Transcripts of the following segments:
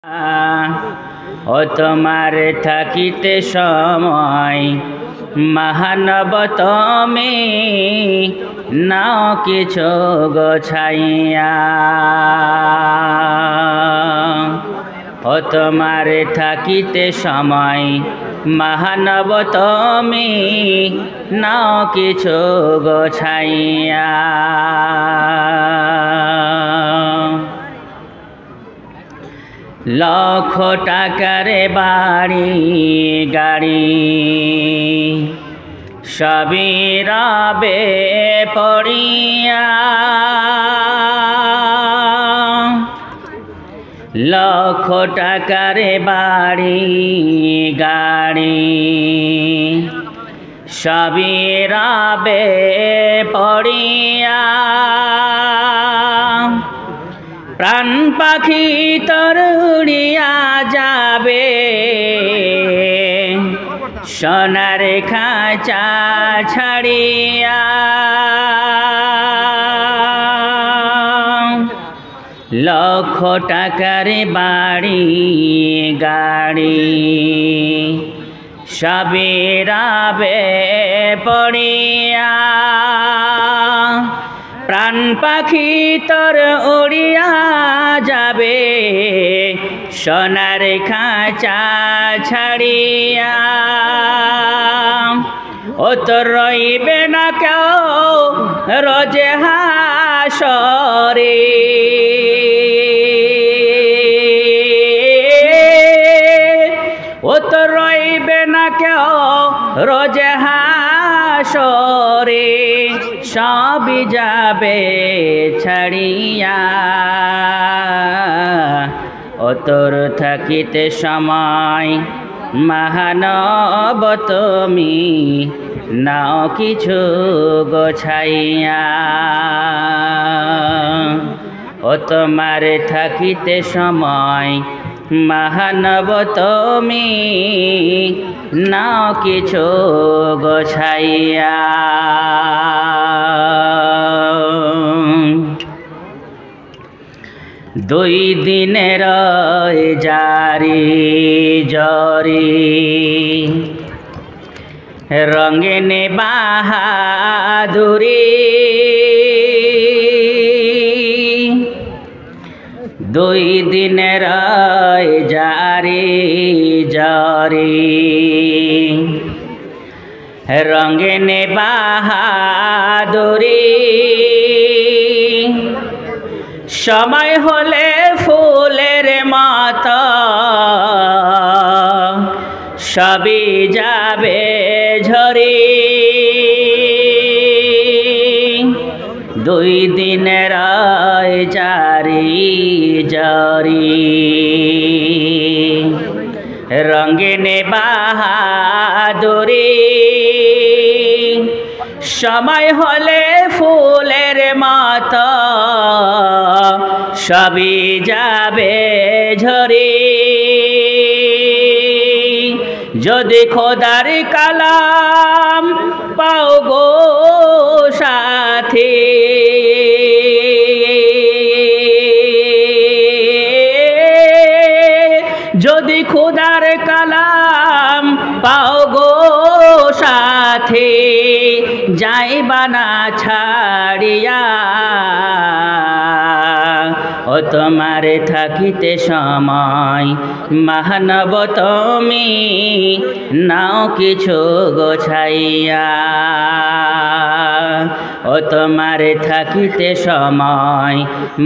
ও তোমার থাকিতে সময় মহানব তুমি নাও কিছু গোছাইয়া। ও তোমার থাকিতে সময় মহানব তুমি নাও কিছু গোছাইয়া। লক্ষ টাকার বাড়ি গাড়ি সবই রবে পড়িয়া। লক্ষ টাকার বাড়ি গাড়ি সবই রবে পড়িয়া। প্রাণ পাখি তোর উড়িয়া যাবে সোনার খাঁচা ছাড়িয়া। লক্ষ টাকার বাড়ি গাড়ি সবই রবে পড়িয়া। প্রাণ পাখি তোর উড়িয়া যাবে সোনার খাঁচা ছাড়িয়া। ও তোর রইবে না কেউ রোজে হাসরে। ও তোর রইবে না কেউ রোজে হাসরে। সবই যাবে ছাড়িয়া। ও তোর থাকিতে সময় মহানব তুমি নাও কিছু গোছাইয়া। ও তোমার থাকিতে সময় মহানব তুমি নাও কিছু গোছাইয়া। দুই দিনের জারি জরি রঙিন বাহাদুরি। দুই দিনের জারি জরি রঙিন বাহাদুরি। সময় হলে ফুলের মতো সবই যাবে ঝরি। দুই দিনের জারি জরি রঙিন বাহাদুরি। সময় হলে ফুলের মতো সবই যাবে ঝরি। যদি খোদার কালাম পাও গো সাথী। যদি খোদার কালাম পাও গো সাথী যাইবা না ছাড়িয়া। ও তোমার থাকিতে সময় মহানব তুমি নাও কিছু গোছাইয়া। ও তোমার থাকিতে সময়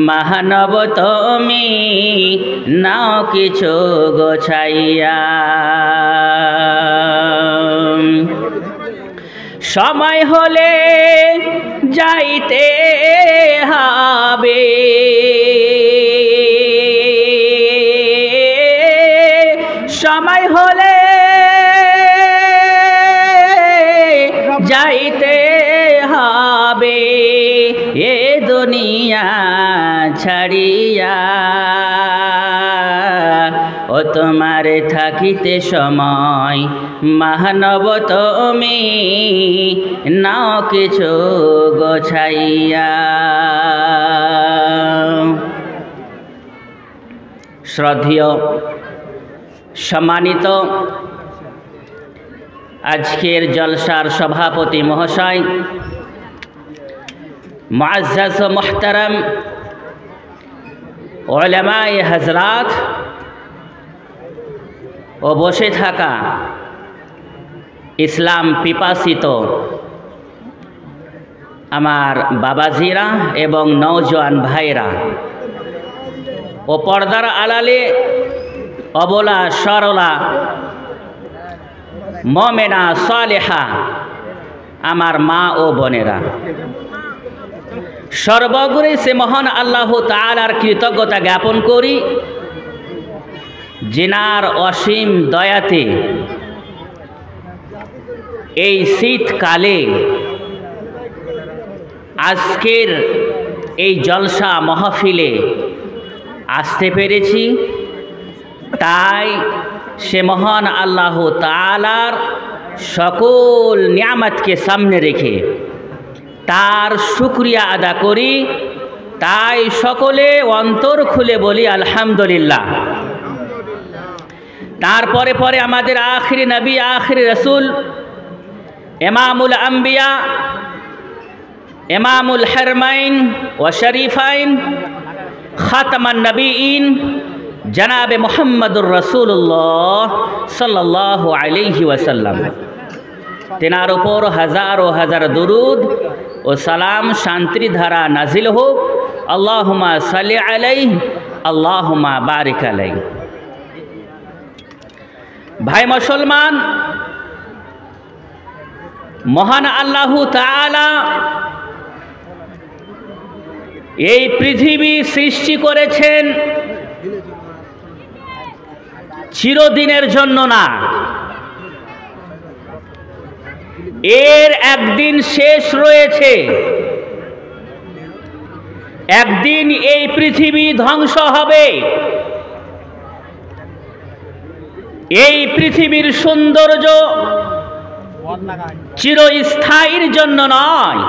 মহানব তুমি নাও কিছু গোছাইয়া। সময় হলে যাইতে হবে সময় হলে যাইতে হবে এ দুনিয়া ছাড়িয়া। ও তোমার থাকিতে সময় মহানব তুমি নাও কিছু গোছাইয়া। শ্রদ্ধেয় সম্মানিত আজকের জলসার সভাপতি মহাশয়, মুআজ্জাজ ও মুহতারাম উলামায়ে হযরত ও বসে থাকা ইসলাম পিপাসিত আমার বাবাজিরা এবং নওজোয়ান ভাইরা ও পর্দার আড়ালে অবলা সরলা মুমিনা সালেহা আমার মা ও বোনেরা, সর্বগুণে সে মহান আল্লাহ তাআলার কৃতজ্ঞতা জ্ঞাপন করি, যিনার অসীম দয়াতে এই শীতকালে আজকের এই জলসা মাহফিলে আসতে পেরেছি। তাই সে মহান আল্লাহ তাআলার সকল নিয়ামতকে সামনে রেখে তার শুকরিয়া আদা করি। তাই সকলে অন্তর খুলে বলি আলহামদুলিল্লাহ। তারপরে পরে আমাদের আখিরি নবী, আখিরি রসুল, ইমামুল আম্বিয়া, ইমামুল হারমাইন ও শরীফাইন, খাতামান নবীন জনাবে মুহাম্মদুর রাসূলুল্লাহ সাল্লাল্লাহু আলাইহি ওয়াসাল্লাম, তেনার উপর হাজার ও হাজার দুরুদ ও সালাম শান্তির ধারা নাজিল হোক। আল্লাহুম্মা সাল্লি আলাইহি, আল্লাহুম্মা বারিক আলাইহি। ভাই মুসলমান, মহান আল্লাহ তাআলা এই পৃথিবী সৃষ্টি করেছেন চিরদিনের জন্য না, এর একদিন শেষ রয়েছে। একদিন এই পৃথিবী ধ্বংস হবে। এই পৃথিবীর সৌন্দর্য চিরস্থায়ীর জন্য নয়,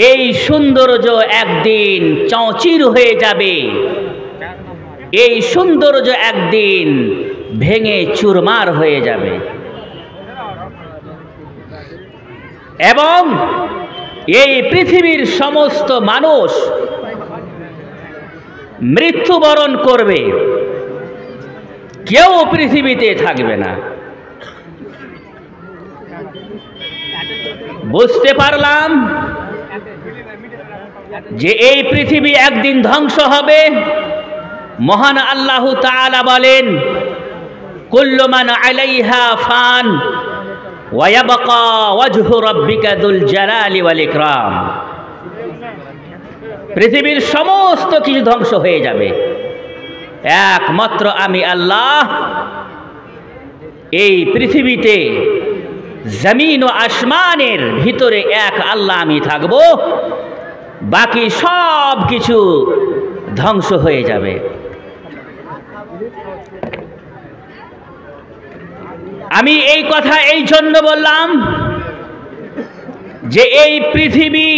এই সৌন্দর্য একদিন চৌচির হয়ে যাবে। এই সৌন্দর্য একদিন ভেঙে চুরমার হয়ে যাবে এবং এই পৃথিবীর সমস্ত মানুষ মৃত্যুবরণ করবে, কেউ পৃথিবীতে থাকবে না। বুঝতে পারলাম যে এই পৃথিবী একদিন ধ্বংস হবে। মহান আল্লাহ তাআলা বলেন, কুল্লু মান আলাইহা ফান ওয়া ইয়াবকা ওয়াজহু রাব্বিকা যুল জালালি ওয়াল ইকরাম। পৃথিবীর সমস্ত কিছু ধ্বংস হয়ে যাবে, একমাত্র আমি আল্লাহ এই পৃথিবীতে জমিন ও আসমানের ভিতরে এক আল্লাহ আমি থাকব, বাকি সব কিছু ধ্বংস হয়ে যাবে। আমি এই কথা এই জন্য বললাম যে এই পৃথিবী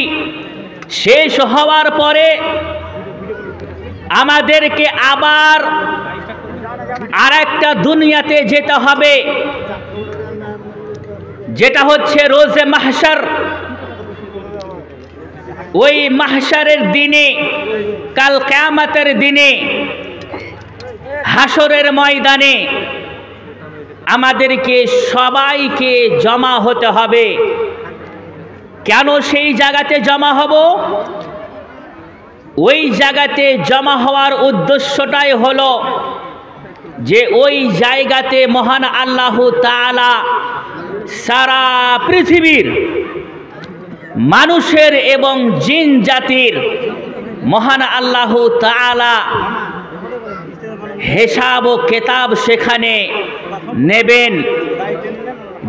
শেষ হওয়ার পরে আমাদেরকে আবার আরেকটা দুনিয়াতে যেতে হবে, যেটা হচ্ছে রোজে মাহশার। ওই মাহশারের দিনে, কাল কিয়ামতের দিনে, হাসরের ময়দানে আমাদেরকে সবাইকে জমা হতে হবে। কেন সেই জায়গাতে জমা হব? ওই জায়গাতে জমা হওয়ার উদ্দেশ্যটাই হলো যে ওই জায়গাতে মহান আল্লাহ তাআলা সারা পৃথিবীর মানুষের এবং জিন জাতির মহান আল্লাহ তাআলা হিসাব ও কিতাব সেখানে নেবেন,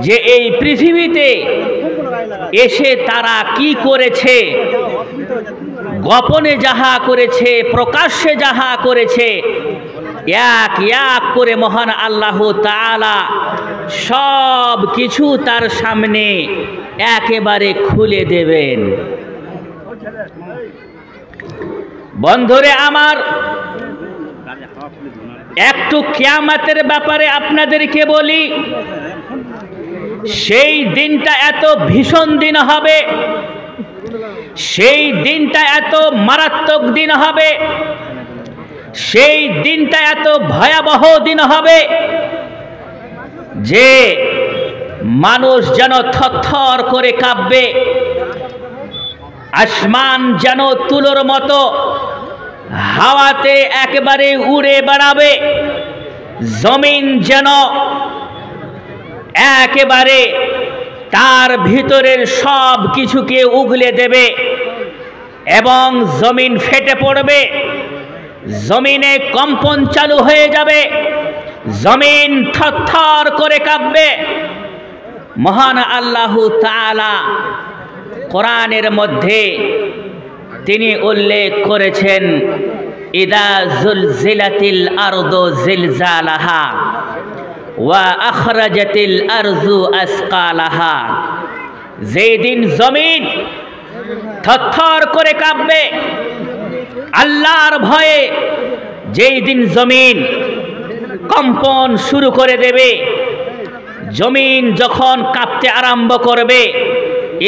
যে এই পৃথিবীতে এসে তারা কি করেছে, গোপনে যাহা করেছে, প্রকাশ্যে যাহা করেছে, এক এক করে মহান আল্লাহ তাআলা সব কিছু তার সামনে একেবারে খুলে দেবেন। বন্ধুরে আমার, একটু কিয়ামতের ব্যাপারে আপনাদেরকে বলি। সেই দিনটা এত ভীষণ দিন হবে, সেই দিনটা এত মারাত্মক দিন হবে, সেই দিনটা এত ভয়াবহ দিন হবে যে মানুষ যেন থরথর করে কাঁপবে, আসমান যেন তুলোর মতো হাওয়াতে একেবারে উড়ে বেড়াবে, জমিন যেন একেবারে তার ভিতরের সব কিছুকে উগলে দেবে এবং জমিন ফেটে পড়বে, জমিনে কম্পন চালু হয়ে যাবে, জমিন থরথর করে কাঁপবে। মহান আল্লাহ তাআলা কোরআনের মধ্যে তিনি উল্লেখ করেছেন, ইদা জুলজিলাতিল আরদু জিলজালাহা ওয়া আখরাজাতিল আরজু আসকালাহা। যেদিন জমিন থরথর করে কাঁপবে আল্লাহর ভয়ে, যেই দিন জমিন কম্পন শুরু করে দেবে, জমিন যখন কাঁপতে আরম্ভ করবে,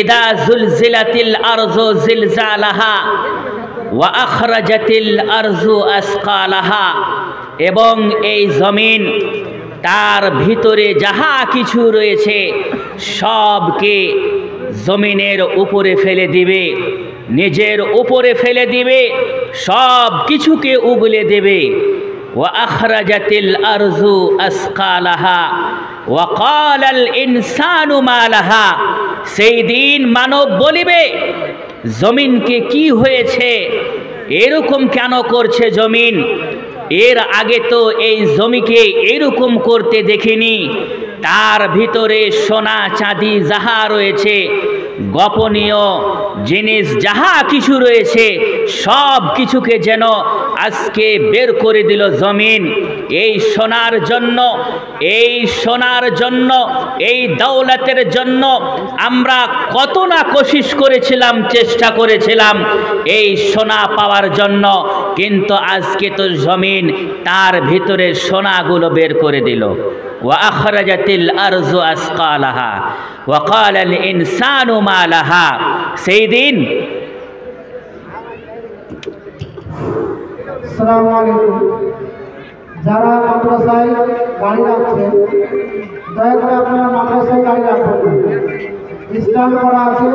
ইদা জুলজিলাতিল আরজু জিলজালাহা ওয়া আখরাজাতিল আরজু আসকালাহা, এবং এই জমিন তার ভিতরে যাহা কিছু রয়েছে সবকে জমিনের উপরে ফেলে দিবে, নিজের উপরে ফেলে দিবে, সব কিছুকে উগলে দেবে। ওয়া আখরাজাতিল আরজু আসকালাহা ওয়া ক্বালাল ইনসানু মা লাহা। সেই দিন মানব বলিবে, জমিনকে কি হয়েছে, এরকম কেন করছে জমিন? এর আগে তো এই জমিকে এরকম করতে দেখিনি। তার ভিতরে সোনা চাঁদি যাহা রয়েছে, গোপনীয় জিনিস যাহা কিছু রয়েছে, সব কিছুকে যেন আজকে বের করে দিল জমিন। এই সোনার জন্য, এই সোনার জন্য, এই দৌলতের জন্য আমরা কত না কোশিশ করেছিলাম, চেষ্টা করেছিলাম এই সোনা পাওয়ার জন্য, কিন্তু আজকে তো জমিন তার ভিতরে সোনাগুলো বের করে দিল। ওয়া আখরাজাতিল আরজু আসকালাহা ওয়া ক্বালাল ইনসানু মা লাহা। সেই দিন আসসালামু আলাইকুম। যারা মাদ্রাসায় গাড়ি রাখছেন, দয়া করে আপনারা মাদ্রাসায় গাড়ি রাখবেন না। স্ট্যান্ড করা আছে,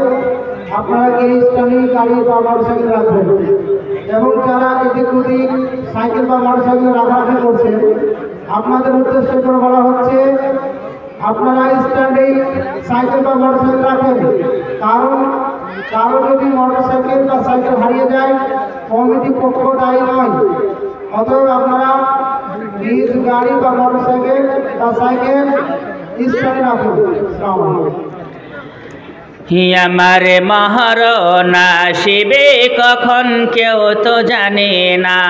আপনারা এই স্ট্যান্ডে গাড়ি বা মোটরসাইকেল রাখবেন। এবং যারা এদিক ওদিক সাইকেল বা মোটরসাইকেল রাখারাখি করছেন, আপনাদের উদ্দেশ্যে করে বলা হচ্ছে আপনারা স্ট্যান্ডে সাইকেল বা মোটরসাইকেল রাখেন। কারণ যদি মোটরসাইকেল বা সাইকেল হারিয়ে যায়, কমিটি পক্ষ দায়ী নয়। অতএব আপনারা নিজ গাড়ি বা মোটরসাইকেল বা সাইকেল স্ট্যান্ডে রাখুন। আমার মহরণ আসিবে কখন কেউ তো জানে না,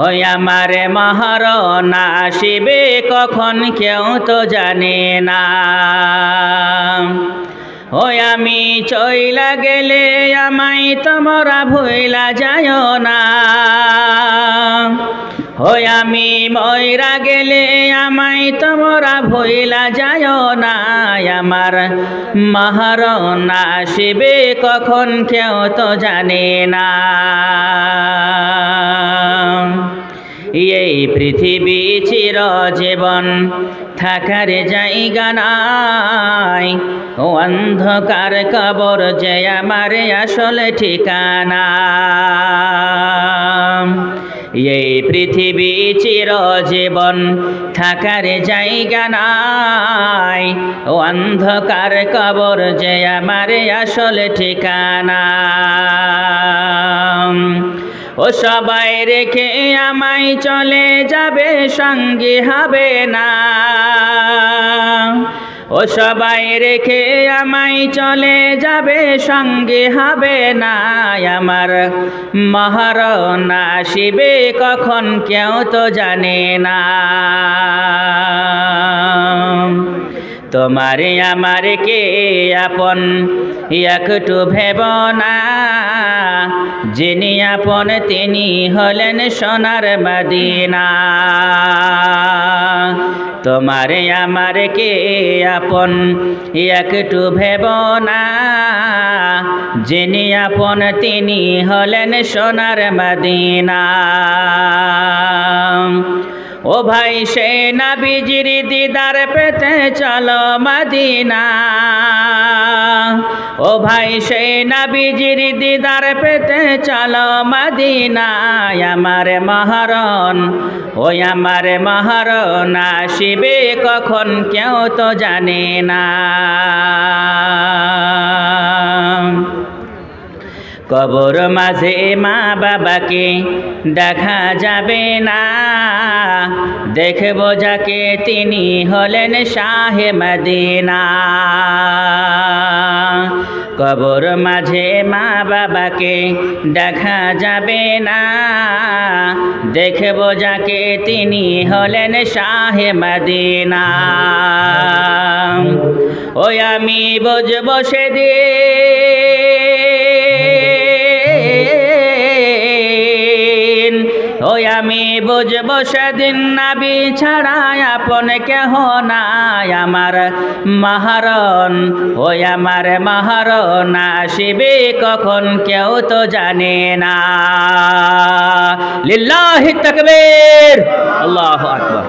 ওই আমার মহরণ আসিবে কখন কেউ তো জানে না। ওই আমি চইলা গেলে আমায় তোমরা ভুইলা যায় না, ওই আমি মইরা গেলে আমায় তোমরা ভুইলা যায় না। আমার মহরণ আসিবে কখন কেউ তো জানে না। এই পৃথিবী চিরজীবন থাকার জায়গা নাই, অন্ধকার কবর যে আমার আসল ঠিকানা। এই পৃথিবী চিরজীবন থাকার জায়গা নাই, অন্ধকার কবর যে আমার আসল ঠিকানা। ও সবাই রেখে আমায় চলে যাবে, সঙ্গী হবে না। ও সবাই রেখে আমায় চলে যাবে, সঙ্গী হবে না। আমার মহরণ আসিবে কখন কেউ তো জানে না। তোমারে আমার কে আপন একটু ভেব না, যিনি আপন তিনি হলেন সোনার মদিনা। তোমারে আমার কে আপন একটু ভেব না, যিনি আপন তিনি হলেন সোনার মদিনা। ও ভাই সে নবীজির দিদার পেতে চলো মদিনা, ও ভাই সে নবীজির দিদার পেতে চলো মদিনা। আমার মহরণ, ও আমার মহরণ আসিবে কখন কেউ তো জানে না। কবর মাঝে মা বাবাকে দেখা যাবে না, দেখব যাকে তিনি হলেন শাহে মদিনা। কবর মাঝে মা বাবাকে দেখা যাবে না, দেখব যাকে তিনি হলেন শাহে মদিনা। ওই আমি বুঝব সেদিন, ওই আমি বুঝব সেদিন নবী ছাড়া আপন কেহ নাই আমার মহরণ। ওই আমার মহরণ আসিবে কখন কেউ তো জানে না। লিল্লাহি তাকবীর, আল্লাহু আকবার।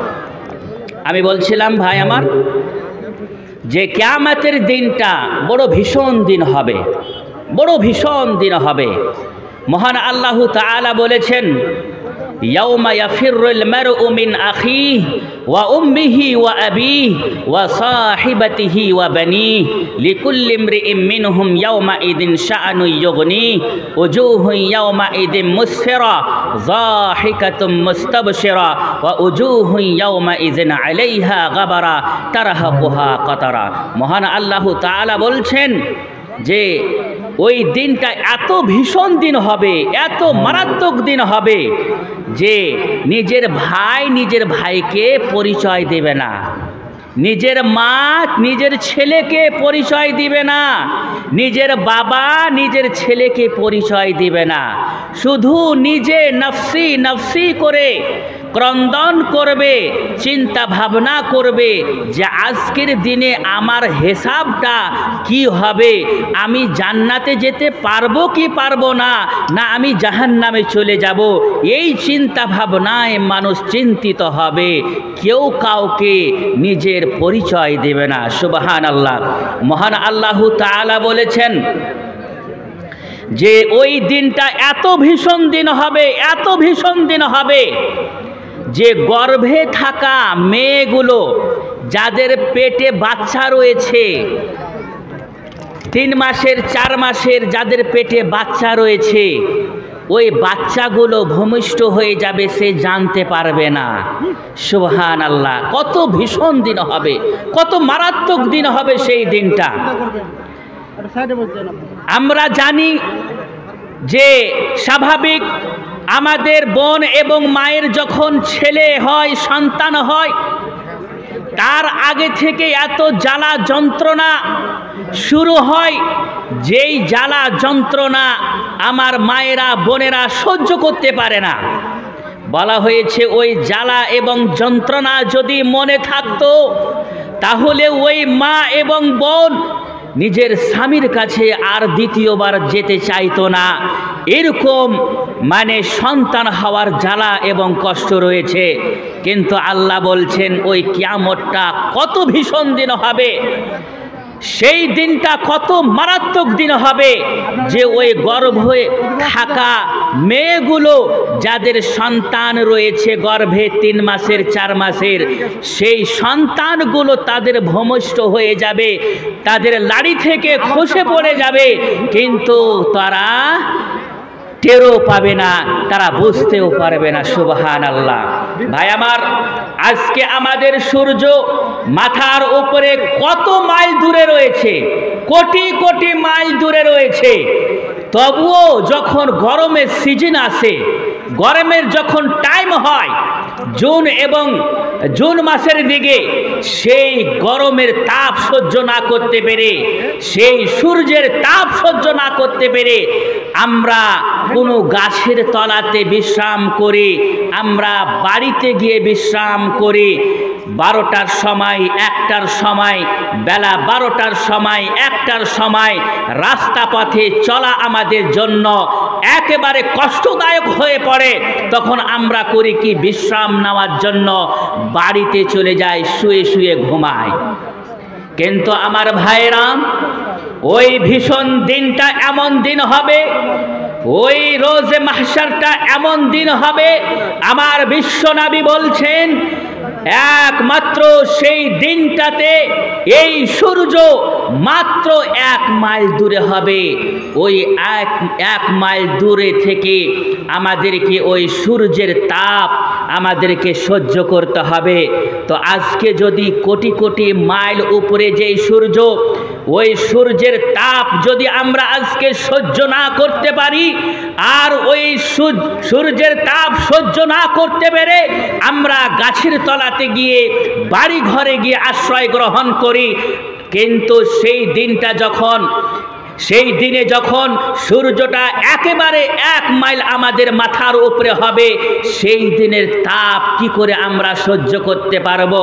আমি বলছিলাম ভাই আমার, যে কিয়ামতের দিনটা বড় ভীষণ দিন হবে, বড় ভীষণ দিন হবে। মহান আল্লাহ তাআলা বলেছেন, ইয়াউমা ইয়াফিরুল মারউ মিন আখিহি ওয়া উম্মিহি ওয়া আবিহি ওয়া সাহিবাতিহি ওয়া বানিহি লিকুল্লি ইমরিইম মিনহুম ইয়াউমা ইদিন শাআনু ইউগনি উজুহুন ইয়াউমা ইদিন মুসফিরা যাহিকাতুম মুস্তাবশিরা ওয়া উজুহুন ইয়াউমা ইদিন আলাইহা গাবারা তারহাকুহা কাতারা। মহান আল্লাহ তাআলা বলছেন যে ওই দিনটা এত ভীষণ দিন হবে, এত মারাত্মক দিন হবে যে নিজের ভাই নিজের ভাইকে পরিচয় দেবে না, নিজের মা নিজের ছেলেকে পরিচয় দিবে না, নিজের বাবা নিজের ছেলেকে পরিচয় দিবে না। শুধু নিজে নফসি নফসি করে ক্রন্দন করবে, চিন্তা ভাবনা করবে যে আজকের দিনে আমার হিসাবটা কি হবে, আমি জান্নাতে যেতে পারবো কি পারবো না, না আমি জাহান্নামে চলে যাব। এই চিন্তা ভাবনায় মানুষ চিন্তিত হবে, কেউ কাউকে নিজের পরিচয় দেবে না। সুবহানাল্লাহ। মহান আল্লাহ তাআলা বলেছেন যে ওই দিনটা এত ভীষণ দিন হবে, এত ভীষণ দিন হবে যে গর্ভে থাকা মেয়েগুলো, যাদের পেটে বাচ্চা রয়েছে, 3 মাসের 4 মাসের যাদের পেটে বাচ্চা রয়েছে, ওই বাচ্চাগুলো ভূমিষ্ঠ হয়ে যাবে, সে জানতে পারবে না। সুবহানাল্লাহ। কত ভীষণ দিন হবে, কত মারাত্মক দিন হবে সেই দিনটা। আমরা জানি যে স্বাভাবিক আমাদের বোন এবং মায়ের যখন ছেলে হয়, সন্তান হয়, তার আগে থেকে এত জ্বালা যন্ত্রণা শুরু হয়, যেই জ্বালা যন্ত্রণা আমার মায়েরা বোনেরা সহ্য করতে পারে না। বলা হয়েছে ওই জ্বালা এবং যন্ত্রণা যদি মনে থাকতো, তাহলে ওই মা এবং বোন নিজের স্বামীর কাছে আর দ্বিতীয়বার যেতে চাইতো না। এরকম মানে সন্তান হওয়ার জ্বালা এবং কষ্ট রয়েছে। কিন্তু আল্লাহ বলছেন ওই কিয়ামতটা কত ভীষণ দিন হবে, সেই দিনটা কত মারাত্মক দিন হবে যে ওই গর্ভে থাকা মেয়েগুলো, যাদের সন্তান রয়েছে গর্ভে 3 মাসের 4 মাসের, সেই সন্তানগুলো তাদের ভূমিষ্ঠ হয়ে যাবে, তাদের লাড়ি থেকে খসে পড়ে যাবে, কিন্তু তারা টেরও পাবে না, তারা বুঝতেও পারবে না। সুবহানাল্লাহ। ভাই আমার, আজকে আমাদের সূর্য মাথার উপরে কত মাইল দূরে রয়েছে, কোটি কোটি মাইল দূরে রয়েছে, তবুও যখন গরমের সিজন আসে, গরমের যখন টাইম হয়, জুন এবং জুন মাসের দিকে সেই গরমের তাপ সহ্য না করতে পেরে, সেই সূর্যের তাপ সহ্য না করতে পেরে আমরা কোনো গাছের তলাতে বিশ্রাম করি, আমরা বাড়িতে গিয়ে বিশ্রাম করি। 12টার সময়, 1টার সময়, বেলা 12টার সময়, 1টার সময় রাস্তা পথে চলা আমাদের জন্য একেবারে কষ্টদায়ক হয়ে পড়ে। তখন আমরা করি কি, বিশ্রাম নেওয়ার জন্য বাড়িতে চলে যাই, শুয়ে শুয়ে ঘুমাই। কিন্তু আমার ভাইরা, ওই ভীষণ দিনটা এমন দিন হবে, ওই রোজে মাহশারটা এমন দিন হবে, আমার বিশ্বনবী বলছেন একমাত্র সেই দিনটাতে এই সূর্য মাত্র 1 মাইল দূরে হবে। ওই এক মাইল দূরে থেকে আমাদেরকে ওই সূর্যের তাপ আমাদেরকে সহ্য করতে হবে। তো আজকে যদি কোটি কোটি মাইল উপরে যেই সূর্য, ওই সূর্যের তাপ যদি আমরা আজকে সহ্য না করতে পারি, আর ওই সূর্যের তাপ সহ্য না করতে পেরে আমরা গাছের তলাতে গিয়ে, বাড়ি ঘরে গিয়ে আশ্রয় গ্রহণ করি, কিন্তু সেই দিনে যখন সূর্যটা একেবারে 1 মাইল আমাদের মাথার উপরে হবে, সেই দিনের তাপ কি করে আমরা সহ্য করতে পারবো?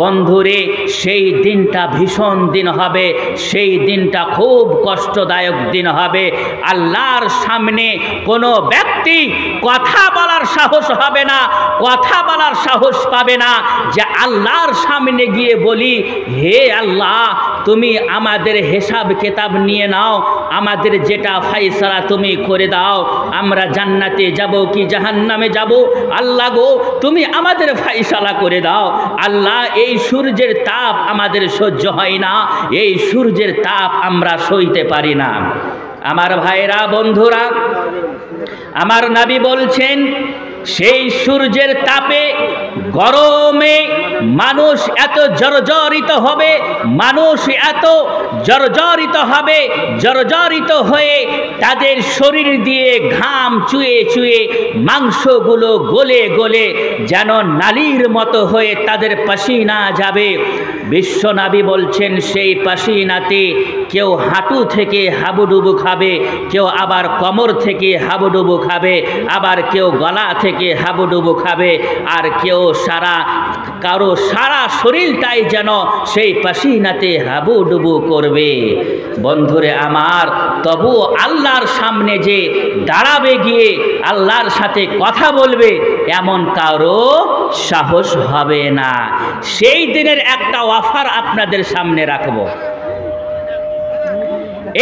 বন্ধুরে, সেই দিনটা ভীষণ দিন হবে, সেই দিনটা খুব কষ্টদায়ক দিন হবে। আল্লাহর সামনে কোনো ব্যক্তি কথা বলার সাহস হবে না, কথা বলার সাহস পাবে না যে আল্লাহর সামনে গিয়ে বলি, হে আল্লাহ, তুমি আমাদের হিসাব কিতাব নিয়ে নাও, আমাদের যেটা ফায়সালা তুমি করে দাও, আমরা জান্নাতে যাব কি জাহান্নামে যাব, আল্লাহ গো তুমি আমাদের ফায়সালা করে দাও। আল্লাহ, এই সূর্যের তাপ আমাদের সহ্য হয় না, এই সূর্যের তাপ আমরা সইতে পারি না। আমার ভাইরা, বন্ধুরা, আমার নবী বলছেন সেই সূর্যের তাপে, গরমে মানুষ এত জর্জরিত হবে, মানুষ এত জর্জরিত হবে, জর্জরিত হয়ে তাদের শরীর দিয়ে ঘাম চুয়ে চুয়ে মাংসগুলো গলে গলে যেন নালীর মতো হয়ে তাদের পাসিনা যাবে। বিশ্বনবী বলছেন সেই পাসিনাতে কেউ হাঁটু থেকে হাবুডুবু খাবে, কেউ আবার কোমর থেকে হাবুডুবু খাবে, আবার কেউ গলা থেকে হাবুডুবু খাবে, আর কেউ কারো সারা শরীরটাই যেন সেই পাসিনাতে হাবুডুবু করবে। বন্ধুরে আমার, তবু আল্লাহর সামনে যে দাঁড়াবে, গিয়ে আল্লাহর সাথে কথা বলবে, এমন কারো সাহস হবে না। সেই দিনের একটা অফার আপনাদের সামনে রাখবো।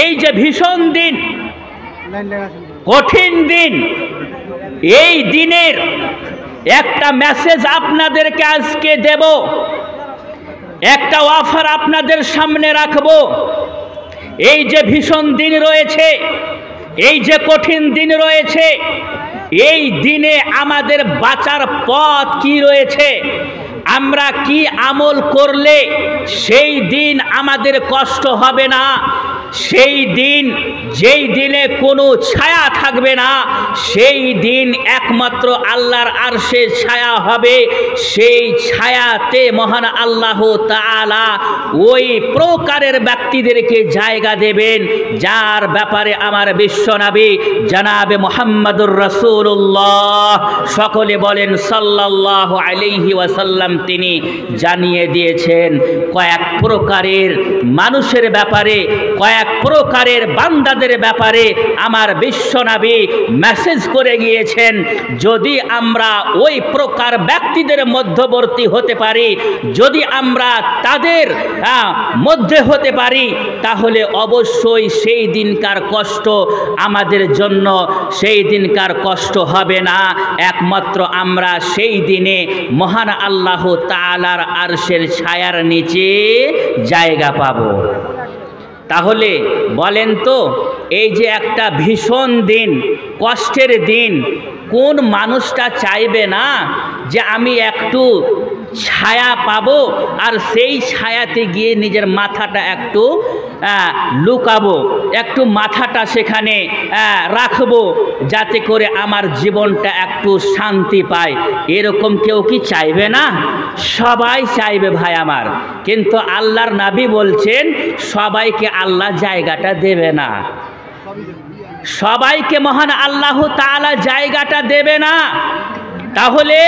এই যে ভীষণ দিন, কঠিন দিন, এই দিনের একটা মেসেজ আপনাদেরকে আজকে দেব, একটা অফার আপনাদের সামনে রাখবো। এই যে ভীষণ দিন রয়েছে, এই যে কঠিন দিন রয়েছে, এই দিনে আমাদের বাঁচার পথ কি রয়েছে, আমরা কি আমল করলে সেই দিন আমাদের কষ্ট হবে না, সেই দিন যেই দিনে কোনো ছায়া থাকবে না, সেই দিন একমাত্র আল্লাহর আরশের ছায়া হবে। সেই ছায়াতে মহান আল্লাহ তাআলা ওই প্রকারের ব্যক্তিদেরকে জায়গা দেবেন যার ব্যাপারে আমার বিশ্বনবী জনাবে মুহাম্মদুর রাসূলুল্লাহ, সকলে বলেন সাল্লাল্লাহু আলাইহি ওয়াসাল্লাম, তিনি জানিয়ে দিয়েছেন। কয়েক প্রকারের মানুষের ব্যাপারে, কয়েক প্রকারের বান্দাদের ব্যাপারে আমার বিশ্বনবী মেসেজ করে গিয়েছেন। যদি আমরা ওই প্রকার ব্যক্তিদের মধ্যবর্তী হতে পারি, যদি আমরা তাদের মধ্যে হতে পারি, তাহলে অবশ্যই সেই দিনকার কষ্ট আমাদের জন্য সেই দিনকার কষ্ট হবে না। একমাত্র আমরা সেই দিনে মহান আল্লাহ তাআলার আরশের ছায়ার নিচে জায়গা পাব। তাহলে বলেন তো, এই যে একটা ভীষণ দিন, কষ্টের দিন, কোন মানুষটা চাইবে না যে আমি একটু ছায়া পাবো, আর সেই ছায়াতে গিয়ে নিজের মাথাটা একটু লুকাবো, একটু মাথাটা সেখানে রাখবো, যাতে করে আমার জীবনটা একটু শান্তি পায়। এরকম কেউ কি চাইবে না? সবাই চাইবে ভাই আমার। কিন্তু আল্লাহর নবী বলছেন সবাইকে আল্লাহ জায়গাটা দেবে না, সবাইকে মহান আল্লাহ তাআলা জায়গাটা দেবে না। তাহলে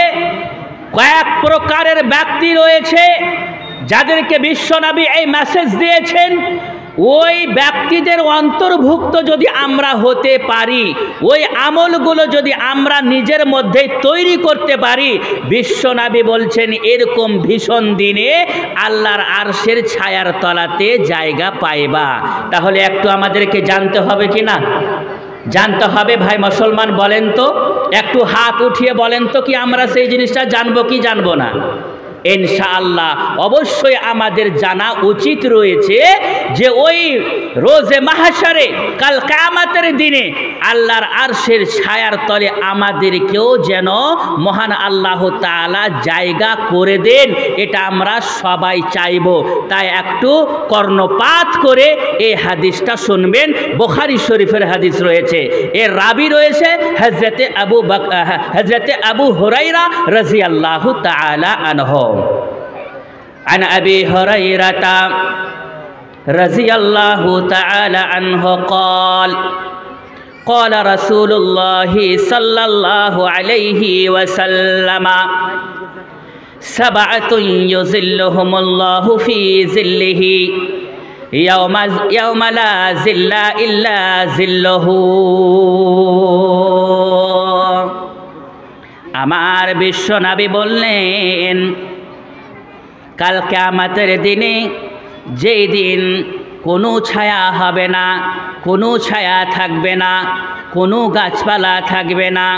কয়েক প্রকারের ব্যক্তি রয়েছে যাদেরকে বিশ্বনবী এই মেসেজ দিয়েছেন। ওই ব্যক্তিদের অন্তর্ভুক্ত যদি আমরা হতে পারি, ওই আমলগুলো যদি আমরা নিজের মধ্যে তৈরি করতে পারি, বিশ্বনবী বলছেন এরকম ভীষণ দিনে আল্লাহর আরশের ছায়ার তলাতে জায়গা পাইবা। তাহলে একটু আমাদেরকে জানতে হবে কি না? জানতে হবে ভাই মুসলমান, বলেন তো, একটু হাত উঠিয়ে বলেন তো, কি আমরা সেই জিনিসটা জানবো কি জানবো না? ইনশাআল্লাহ অবশ্যই আমাদের জানা উচিত রয়েছে যে ওই রোজে মাহশারে কাল কিয়ামতের দিনে আল্লাহর আরশের ছায়ার তলে আমাদেরকেও যেন মহান আল্লাহ তাআলা জায়গা করে দেন, এটা আমরা সবাই চাইব। তাই একটু কর্ণপাত করে এই হাদিসটা শুনবেন। বুখারী শরীফের হাদিস রয়েছে, এর রাবি রয়েছে হযরতে আবু হুরায়রা রাদিয়াল্লাহু তাআলা আনহু। عن أبي هريرة رضي الله تعالى عنه قال قال رسول الله صلى الله عليه وسلم سبعة يظلهم الله في ظله يوم لا ظل إلا ظله। আমার বিশ্বনবী বললেন কাল কিয়ামতের দিনে, যেই দিন কোনো ছায়া হবে না, কোনো ছায়া থাকবে না, কোনো গাছপালা থাকবে না,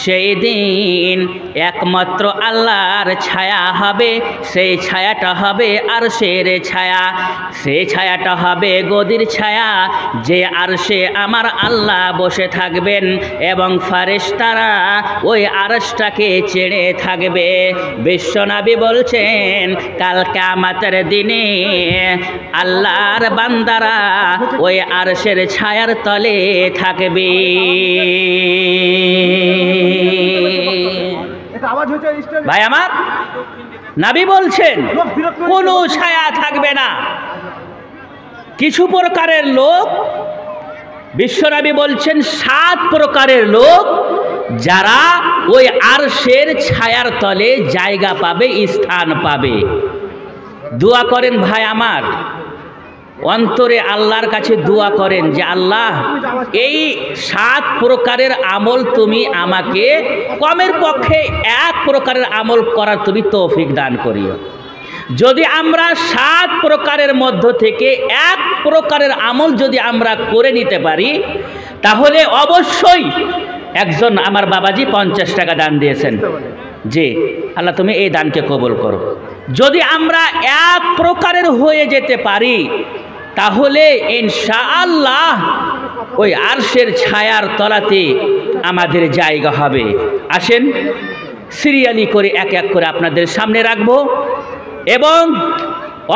সেই দিন একমাত্র আল্লাহর ছায়া হবে। সেই ছায়াটা হবে আরশের ছায়া, সেই ছায়াটা হবে গদির ছায়া, যে আরশে আমার আল্লাহ বসে থাকবেন এবং ফেরেশতারা ওই আরশটাকে চেড়ে থাকবে। বিশ্বনবী বলছেন কাল কিয়ামতের দিনে আল্লাহর বান্দারা ওই আরশের ছায়ার তলে থাকবে। ভাই আমার, নবী বলছেন কোনো ছায়া থাকবে না। কিছু প্রকারের লোক, বিশ্বনবী বলছেন 7 প্রকারের লোক যারা ওই আরশের ছায়ার তলে জায়গা পাবে, স্থান পাবে। দোয়া করেন ভাই আমার, অন্তরে আল্লাহর কাছে দোয়া করেন যে আল্লাহ এই 7 প্রকারের আমল তুমি আমাকে কমের পক্ষে 1 প্রকারের আমল করার তুমি তৌফিক দান করিও। যদি আমরা 7 প্রকারের মধ্য থেকে 1 প্রকারের আমল যদি আমরা করে নিতে পারি, তাহলে অবশ্যই একজন আমার বাবাজি 50 টাকা দান দিয়েছেন, জি আল্লাহ তুমি এই দানকে কবুল করো। যদি আমরা 1 প্রকারের হয়ে যেতে পারি, তাহলে ইনশাআল্লাহ ওই আরশের ছায়ার তলাতে আমাদের জায়গা হবে। আসেন সিরিয়ালি করে এক এক করে আপনাদের সামনে রাখবো এবং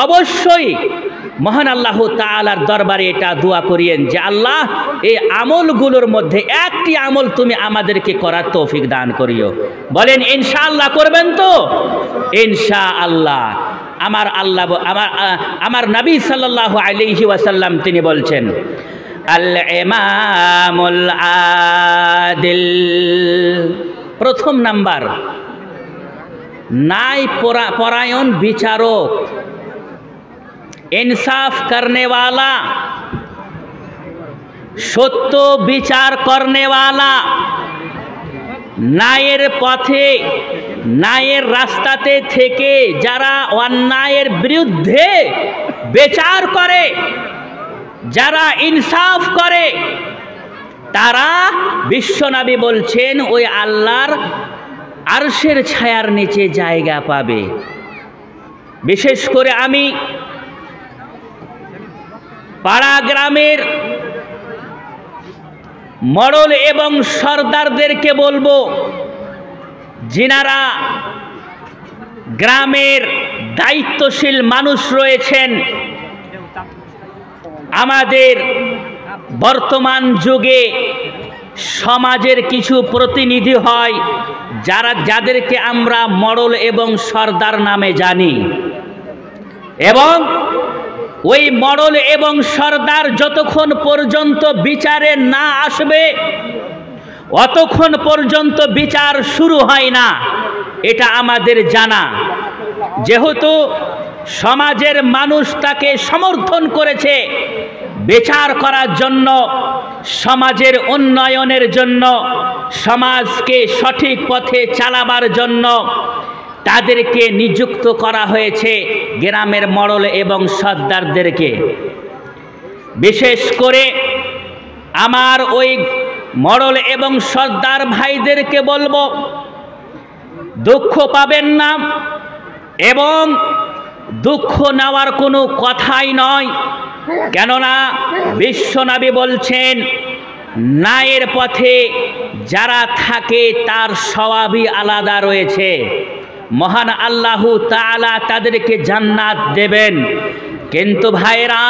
অবশ্যই মহান আল্লাহ তাআলার দরবারে এটা দোয়া করিয়েন যে আল্লাহ এই আমলগুলোর মধ্যে একটি আমল তুমি আমাদেরকে করার তৌফিক দান করিও। বলেন ইনশাআল্লাহ করবেন তো? ইনশাআল্লাহ। আমার নবী সাল্লাল্লাহু আলাইহি ওয়াসাল্লাম তিনি বলছেন আল ইমামুল আদিল, প্রথম নাম্বার ন্যায় পরায়ণ বিচারক, इंसाफ करने वाला, সত্য বিচার করনে वाला, ন্যায়ের পথে ন্যায়ের রাস্তাতে থেকে যারা অন্যায়ের বিরুদ্ধে বিচার করে, যারা ইনসাফ করে, তারা বিশ্বনবী বলছেন ওই আল্লাহর আরশের ছায়ার নিচে জায়গা পাবে। বিশেষ করে আমি পাড়া গ্রামের মডল এবং সর্দারদেরকে বলবো, যিনারা গ্রামের দায়িত্বশীল মানুষ রয়েছেন, আমাদের বর্তমান যুগে সমাজের কিছু প্রতিনিধি হয় যাদেরকে আমরা মডল এবং সর্দার নামে জানি, এবং ওই মডল এবং সর্দার যতক্ষণ পর্যন্ত বিচারে না আসবে অতক্ষণ পর্যন্ত বিচার শুরু হয় না, এটা আমাদের জানা। যেহেতু সমাজের মানুষ তাকে সমর্থন করেছে বিচার করার জন্য, সমাজের উন্নয়নের জন্য, সমাজকে সঠিক পথে চালাবার জন্য তাদেরকে নিযুক্ত করা হয়েছে, গ্রামের মডল এবং সর্দারদেরকে। বিশেষ করে আমার ওই মডল এবং সর্দার ভাইদেরকে বলবো, দুঃখ পাবেন না, এবং দুঃখ নেওয়ার কোনো কথাই নয়। কেননা বিশ্বনবী বলছেন, ন্যায়ের পথে যারা থাকে তার সওয়াবই আলাদা রয়েছে, মহান আল্লাহ তাআলা তাদেরকে জান্নাত দেবেন। কিন্তু ভাইরা,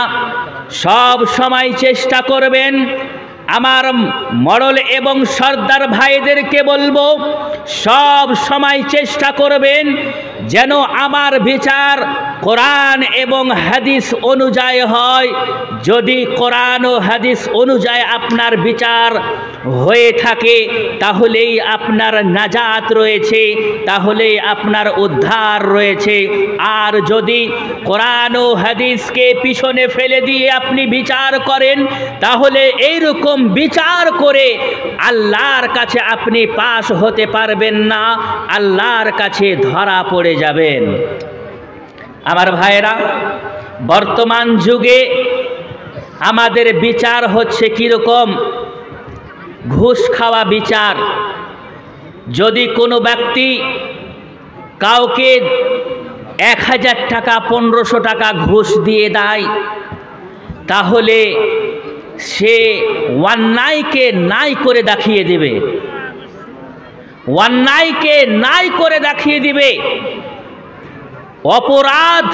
সব সময় চেষ্টা করবেন, আমার মডল এবং সর্দার ভাইদেরকে বলবো, সব সময় চেষ্টা করবেন যেন আমার বিচার কোরআন এবং হাদিস অনুযায়ী হয়। যদি কোরআন ও হাদিস অনুযায়ী আপনার বিচার হয়ে থাকে তাহলেই আপনার নাজাত রয়েছে, তাহলেই আপনার উদ্ধার রয়েছে। আর যদি কোরআন ও হাদিসকে পিছনে ফেলে দিয়ে আপনি বিচার করেন তাহলে এইরকম বিচার করে আল্লাহর কাছে আপনি পাশ হতে পারবেন না, আল্লাহর কাছে ধরা পড়ে যাবেন। আমার ভাইরা, বর্তমান যুগে আমাদের বিচার হচ্ছে কীরকম? ঘুষ খাওয়া বিচার। যদি কোনো ব্যক্তি কাউকে 1000 টাকা 1500 টাকা ঘুষ দিয়ে দেয় তাহলে সে অন্যায়কে নাই করে দেখিয়ে দেবে, অন্যায়কে নাই করে দেখিয়ে দিবে, অপরাধ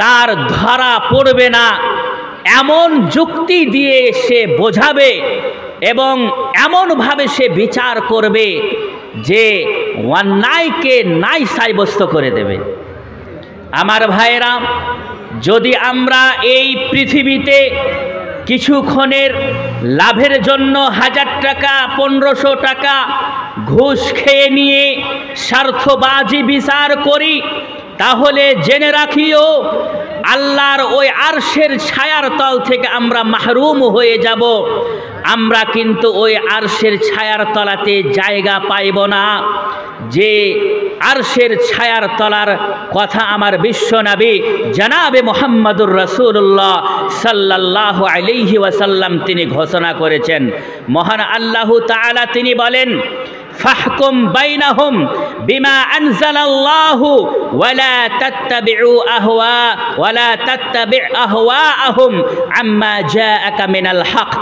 তার ধরা পড়বে না এমন যুক্তি দিয়ে সে বোঝাবে এবং এমনভাবে সে বিচার করবে যে অন্যায়কে নাই সাব্যস্ত করে দেবে। আমার ভাইয়েরা, যদি আমরা এই পৃথিবীতে কিছুক্ষণের লাভের জন্য 1000 টাকা 1500 টাকা ঘুষ খেয়ে নিয়ে স্বার্থবাজি বিচার করি তাহলে জেনে রাখিও আল্লাহর ওই আরশের ছায়ার তল থেকে আমরা মাহরুম হয়ে যাব। আমরা কিন্তু ওই আরশের ছায়ার তলাতে জায়গা পাইব না, যে আরশের ছায়ার তলার কথা আমার বিশ্বনবী জনাবে মুহাম্মদুর রাসূলুল্লাহ সাল্লাল্লাহু আলাইহি ওয়াসাল্লাম তিনি ঘোষণা করেছেন। মহান আল্লাহ তাআলা তিনি বলেন, ফাহকুম বাইনাহুম বিমা আনজালাল্লাহু ওয়ালা তাত্তাবি' আহওয়াআহুম আম্মা জাআকা মিনাল হক।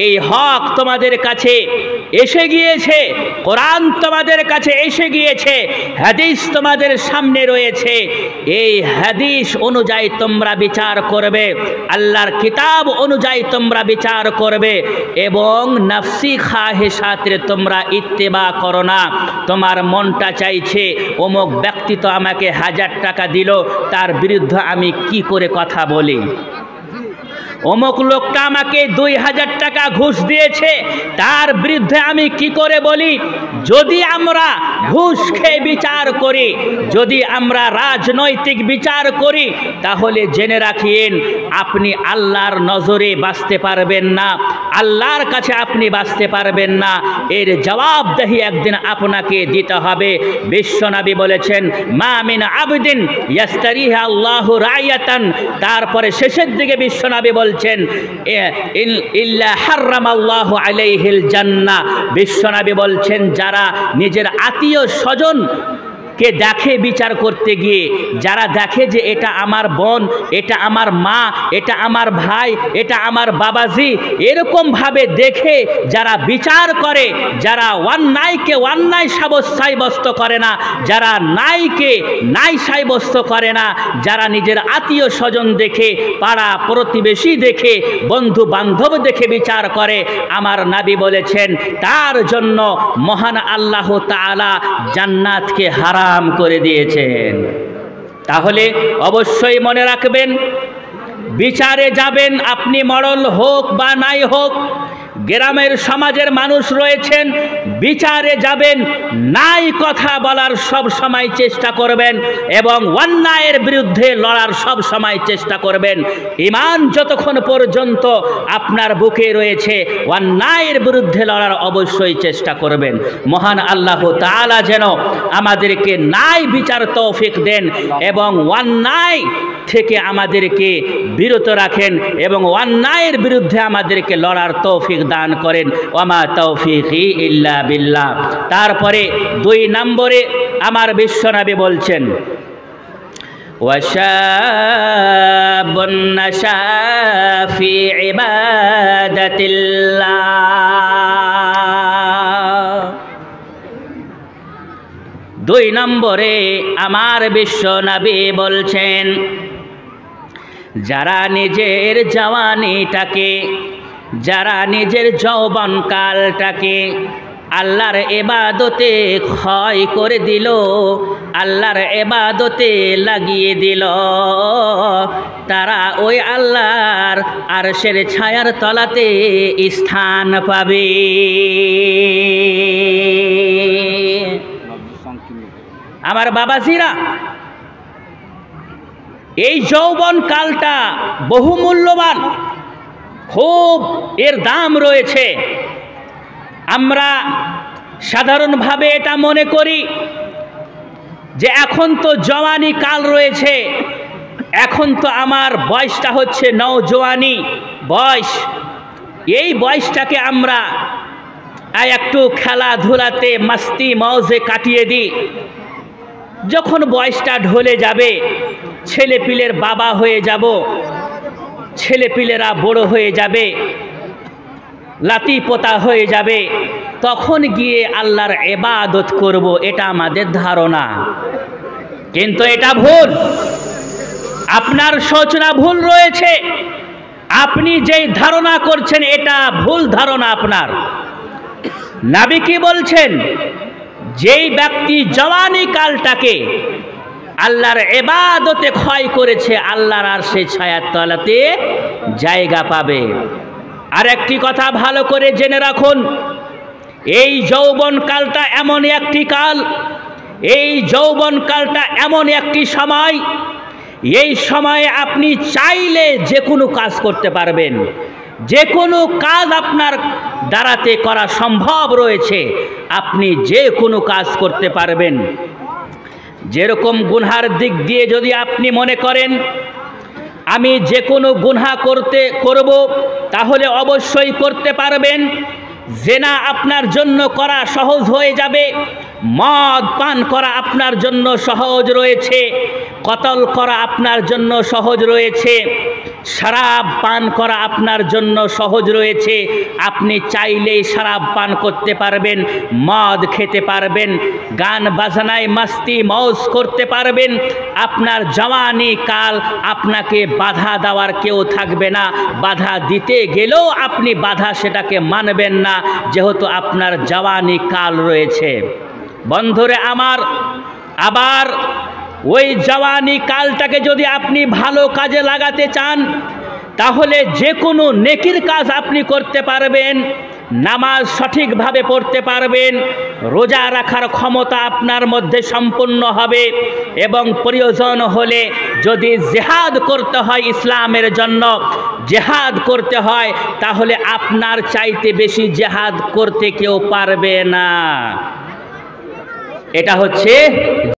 এই হক তোমাদের কাছে এসে গিয়েছে, কোরআন তোমাদের কাছে এসে গিয়েছে, হাদিস তোমাদের সামনে রয়েছে, এই হাদিস অনুযায়ী তোমরা বিচার করবে, আল্লাহর কিতাব অনুযায়ী তোমরা বিচার করবে এবং নফসি খাহিশাতে তোমরা ইত্তেবা করো না। তোমার মনটা চাইছে অমুক ব্যক্তি তো আমাকে 1000 টাকা দিল, তার বিরুদ্ধে আমি কি করে কথা বলি, অমুক লোকটা আমাকে 2000 টাকা ঘুষ দিয়েছে, তার বিরুদ্ধে আমি কি করে বলি। যদি আমরা ঘুষ খেয়ে বিচার করি, যদি আমরা রাজনৈতিক বিচার করি তাহলে জেনে রাখিয়েন আপনি আল্লাহর নজরে বাঁচতে পারবেন না, আল্লাহর কাছে আপনি বাঁচতে পারবেন না। এর জবাবদেহি একদিন আপনাকে দিতে হবে। বিশ্বনবী বলেছেন, মা মিন আবদিন ইয়াস্তারিহা আল্লাহু রায়াতান, তারপরে শেষের দিকে বিশ্বনবী বলছেন ইল্লা হারামাল্লাহু আলাইহিল জান্নাহ। বিশ্বনবী বলছেন, যারা নিজের আত্মীয় স্বজন কে দেখে বিচার করতে গিয়ে, যারা দেখে যে এটা আমার বোন, এটা আমার মা, এটা আমার ভাই, এটা আমার বাবাজি, এরকমভাবে দেখে যারা বিচার করে, যারা অন্যায়কে অন্যায় সাব্যস্ত করে না, যারা নাইকে নাই সাব্যস্ত করে না, যারা নিজের আত্মীয় স্বজন দেখে, পাড়া প্রতিবেশী দেখে, বন্ধু বান্ধব দেখে বিচার করে, আমার নবী বলেছেন তার জন্য মহান আল্লাহ তাআলা জান্নাতকে হারাম করে দিয়েছেন। তাহলে অবশ্যই মনে রাখবেন, বিচারে যাবেন, আপনি মরল হোক বা নাই হোক, গ্রামের সমাজের মানুষ রয়েছেন, বিচারে যাবেন, নাই কথা বলার সব সময় চেষ্টা করবেন এবং অন্যায়ের বিরুদ্ধে লড়ার সব সময় চেষ্টা করবেন। ঈমান যতক্ষণ পর্যন্ত আপনার বুকে রয়েছে, অন্যায়ের বিরুদ্ধে লড়ার অবশ্যই চেষ্টা করবেন। মহান আল্লাহ তাআলা যেন আমাদেরকে ন্যায় বিচার তৌফিক দেন এবং অন্যায় থেকে আমাদেরকে বিরত রাখেন এবং অন্যায়ের বিরুদ্ধে আমাদেরকে লড়ার তৌফিক দান করেন। ওয়ামা তৌফিকি ইল্লা বিল্লাহ। তারপরে 2 নম্বরে আমার বিশ্বনবী বলছেন, ওয়াশাবুন নাশা ফি ইবাদাতিল্লাহ। 2 নম্বরে আমার বিশ্বনবী বলছেন, যারা নিজের জওয়ানিটাকে, যারা নিজের যৌবনকালটাকে আল্লাহর ইবাদতে ক্ষয় করে দিল, আল্লাহর ইবাদতে লাগিয়ে দিল, তারা ওই আল্লাহর আরশের ছায়ার তলাতে স্থান পাবে। আমার বাবাজিরা, এই যৌবন কালটা বহুমূল্যবান, খুব এর দাম রয়েছে। আমরা সাধারণভাবে এটা মনে করি যে এখন তো জওয়ানি কাল রয়েছে, এখন তো আমার বয়সটা হচ্ছে নওজোয়ানি বয়স, এই বয়সটাকে আমরা একটু খেলাধুলাতে মাস্তি মৌজে কাটিয়ে দিই। যখন বয়সটা ঢলে যাবে, ছেলেপিলের বাবা হয়ে যাব, ছেলেপিলেরা বড় হয়ে যাবে, লাতি পোতা হয়ে যাবে, তখন গিয়ে আল্লাহর ইবাদত করব, এটা আমাদের ধারণা। কিন্তু এটা ভুল, আপনার সোচনা ভুল রয়েছে। আপনি যেই ধারণা করছেন এটা ভুল ধারণা আপনার। নবী কি বলছেন? যেই ব্যক্তি জওয়ানি কালটাকে আল্লাহর ইবাদতে ক্ষয় করেছে, আল্লাহর আরশের ছায়ার তলাতে জায়গা পাবে। আর একটি কথা ভালো করে জেনে রাখুন, এই যৌবনকালটা এমন একটি কাল, এই যৌবনকালটা এমন একটি সময়, এই সময়ে আপনি চাইলে যে কোনো কাজ করতে পারবেন, যে কোনো কাজ আপনার দ্বারাতে করা সম্ভব রয়েছে, আপনি যে কোনো কাজ করতে পারবেন। যেরকম গুনহার দিক দিয়ে যদি আপনি মনে করেন আমি যে কোনো গুনহা করব, তাহলে অবশ্যই করতে পারবেন। জেনা আপনার জন্য করা সহজ হয়ে যাবে, মদ পান করা আপনার জন্য সহজ রয়েছে, কতল করা আপনার জন্য সহজ রয়েছে, শরাব পান করা আপনার জন্য সহজ রয়েছে। আপনি চাইলেই শরাব পান করতে পারবেন, মদ খেতে পারবেন, গান বাজনায় মাস্তি মৌজ করতে পারবেন। আপনার জওয়ানি কাল, আপনাকে বাধা দেওয়ার কেউ থাকবে না। বাধা দিতে গেলেও আপনি বাধা সেটাকে মানবেন না, যেহেতু আপনার জওয়ানি কাল রয়েছে। বন্ধুরে আমার, আবার ওই জওয়ানি কালটাকে যদি আপনি ভালো কাজে লাগাতে চান, তাহলে যে কোনো নেকির কাজ আপনি করতে পারবেন, নামাজ সঠিকভাবে পড়তে পারবেন, রোজা রাখার ক্ষমতা আপনার মধ্যে সম্পূর্ণ হবে এবং প্রয়োজন হলে যদি জিহাদ করতে হয় ইসলামের জন্য, জিহাদ করতে হয়, তাহলে আপনার চাইতে বেশি জিহাদ করতে কেউ পারবে না। এটা হচ্ছে